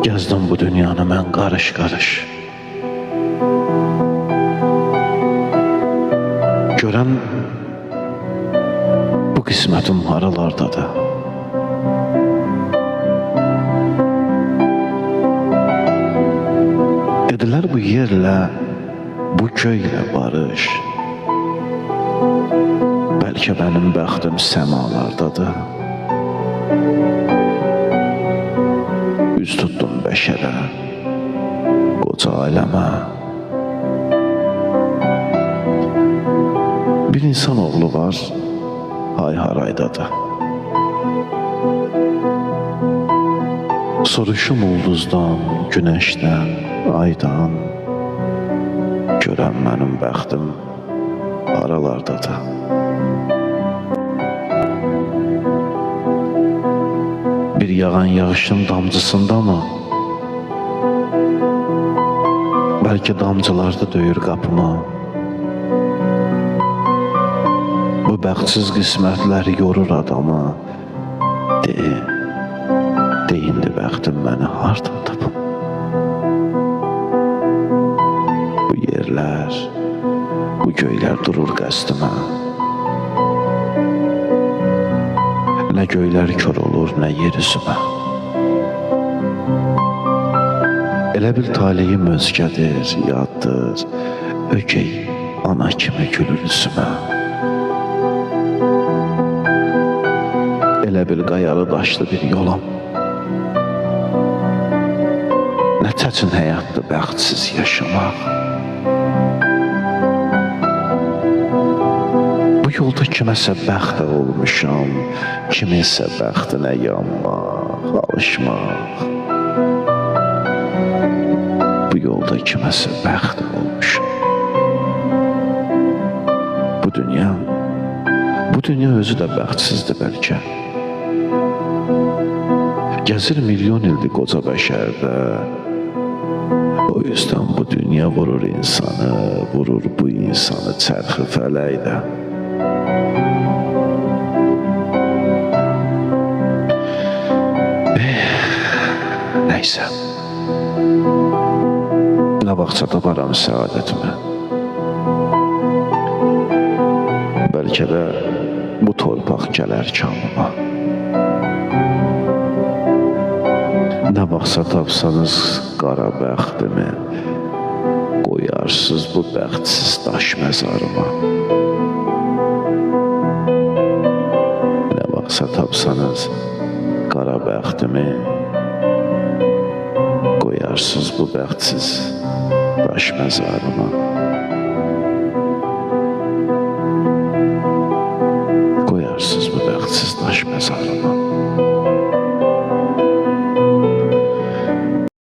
Gezdim bu dünyanı mən qarış-qarış. Görən bu qismətim haralardadır. Dedilər bu yerlə, bu köylə barış. Bəlkə mənim bəxtim səmalardadır. Üz tutdum bəşərə, qoca aləmə. Bir insan oğlu var, hay-haraydadır. Soruşum ulduzdan, günəşdən, aydan. Görən mənim bəxtim aralardadır. Bir yağan yağışın damcısında mı? Bəlkə damcılarda döyür qapımı. Bu bəxtsiz qismətlər yorur adamı. De indi bəxtim məni hardan tapım? Bu yerlər, bu göylər durur qəsdimə. Nə göylər kör olur, nə yer üzümə. Elə bil taleyim özgədir, yaddır, ögey ana kimi gülür üzümə. Elə bil qayalı daşlı bir yolam. Nə çətin həyatdır bəxtsiz yaşamaq. Bu yolda kiməsə bəxt olmuşam, kiminsə bəxtinə yanmaq, alışmaq. Bu yolda kiməsə bəxt olmuşam. Bu dünya özü də bəxtsizdir bəlkə. Gəzir milyon ildir qoca bəşərdə. O yüzden bu dünya vurur insanı, vurur bu insanı çərxi fələkdə. Neysə, nə vaxtsa taparam səadətimi. Bəlkə də bu torpaq gələr kamıma. Nə vaxtsa tapsanız qara bəxtimi, qoyarsız bu bəxtsiz daş məzarıma. Nə vaxtsa tapsanız qara bəxtimi, qoyarsız bu bəxtsiz daş məzarıma. Qoyarsız bu bəxtsiz daş məzarıma.